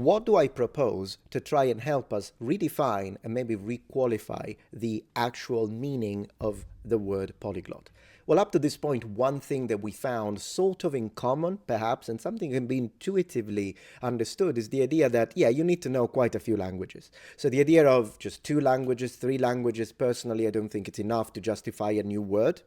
What do I propose to try and help us redefine and maybe requalify the actual meaning of the word polyglot? Well, up to this point, one thing that we found sort of in common, perhaps, and something can be intuitively understood is the idea that, yeah, you need to know quite a few languages. So the idea of just 2 languages, 3 languages, personally, I don't think it's enough to justify a new word.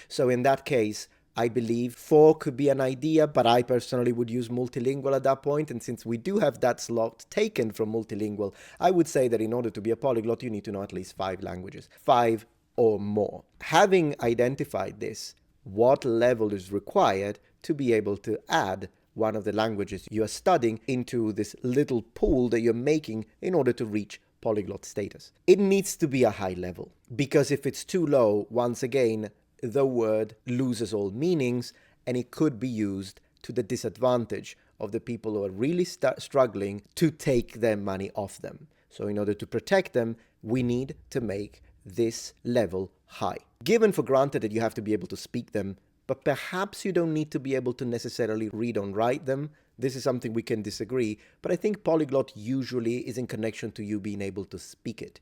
So in that case, I believe 4 could be an idea, but I personally would use multilingual at that point. And since we do have that slot taken from multilingual, I would say that in order to be a polyglot, you need to know at least 5 languages, 5 or more. Having identified this, what level is required to be able to add one of the languages you are studying into this little pool that you're making in order to reach polyglot status? It needs to be a high level, because if it's too low, once again, the word loses all meanings, and it could be used to the disadvantage of the people who are really struggling to take their money off them. So in order to protect them, we need to make this level high. Given for granted that you have to be able to speak them, but perhaps you don't need to be able to necessarily read or write them. This is something we can disagree, but I think polyglot usually is in connection to you being able to speak it.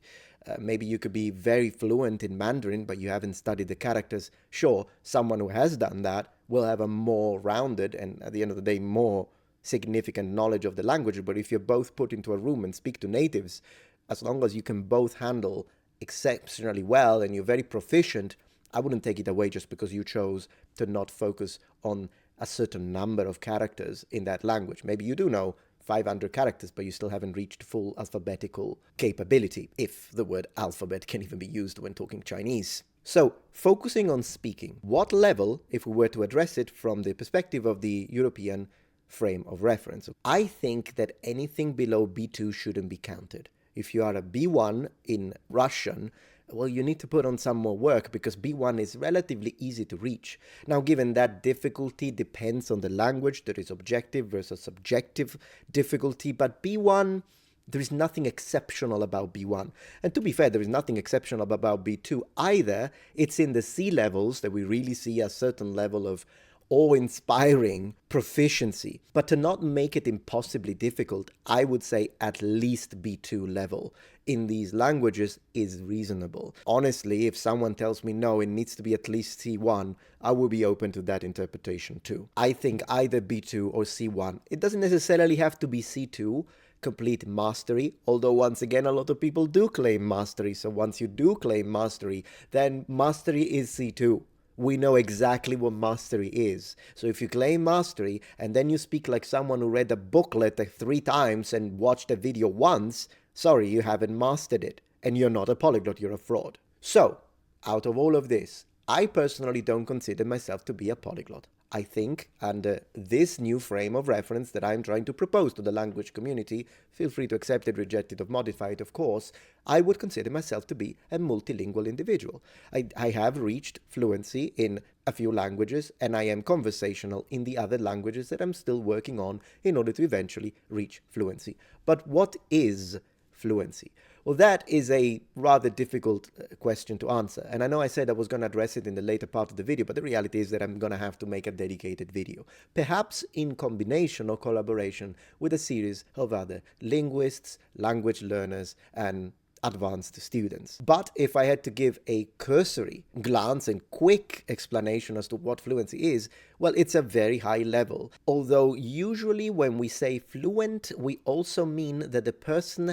Maybe you could be very fluent in Mandarin, but you haven't studied the characters. Sure, someone who has done that will have a more rounded and, at the end of the day, more significant knowledge of the language. But if you're both put into a room and speak to natives, as long as you can both handle exceptionally well and you're very proficient, I wouldn't take it away just because you chose to not focus on a certain number of characters in that language. Maybe you do know 500 characters, but you still haven't reached full alphabetical capability, if the word alphabet can even be used when talking Chinese. So, focusing on speaking, what level, if we were to address it from the perspective of the European frame of reference? I think that anything below B2 shouldn't be counted. If you are a B1 in Russian, well, you need to put on some more work because B1 is relatively easy to reach. Now, given that difficulty depends on the language, there is objective versus subjective difficulty, but B1, there is nothing exceptional about B1. And to be fair, there is nothing exceptional about B2 either. It's in the C levels that we really see a certain level of awe-inspiring proficiency. But to not make it impossibly difficult, I would say at least B2 level in these languages is reasonable. Honestly, if someone tells me no, it needs to be at least C1, I will be open to that interpretation too. I think either B2 or C1. It doesn't necessarily have to be C2, complete mastery, although once again a lot of people do claim mastery. So once you do claim mastery, then mastery is C2. We know exactly what mastery is. So if you claim mastery and then you speak like someone who read a booklet 3 times and watched a video once, sorry, you haven't mastered it. And you're not a polyglot, you're a fraud. So, out of all of this, I personally don't consider myself to be a polyglot. I think, under this new frame of reference that I'm trying to propose to the language community, feel free to accept it, reject it, or modify it, of course, I would consider myself to be a multilingual individual. I have reached fluency in a few languages, and I am conversational in the other languages that I'm still working on in order to eventually reach fluency. But what is fluency? Well, that is a rather difficult question to answer. And I know I said I was going to address it in the later part of the video, but the reality is that I'm going to have to make a dedicated video. Perhaps in combination or collaboration with a series of other linguists, language learners, and advanced students. But if I had to give a cursory glance and quick explanation as to what fluency is, well, it's a very high level. Although usually when we say fluent, we also mean that the person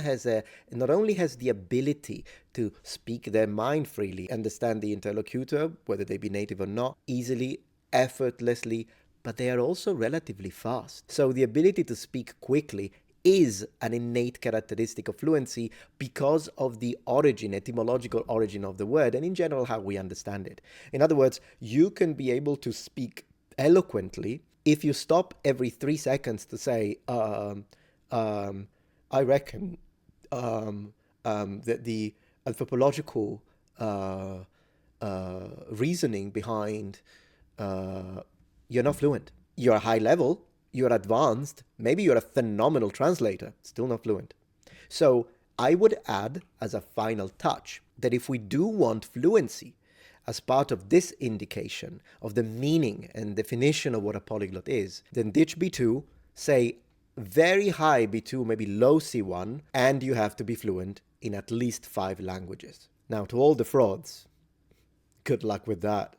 not only has the ability to speak their mind freely, understand the interlocutor, whether they be native or not, easily, effortlessly, but they are also relatively fast. So the ability to speak quickly is an innate characteristic of fluency because of the origin, etymological origin of the word, and in general how we understand it. In other words, you can be able to speak eloquently if you stop every 3 seconds to say, I reckon that the anthropological reasoning behind you're not fluent. You're a high level, you're advanced, maybe you're a phenomenal translator, still not fluent. So I would add as a final touch that if we do want fluency as part of this indication of the meaning and definition of what a polyglot is, then ditch B2, say very high B2, maybe low C1, and you have to be fluent in at least 5 languages. Now, to all the frauds, good luck with that.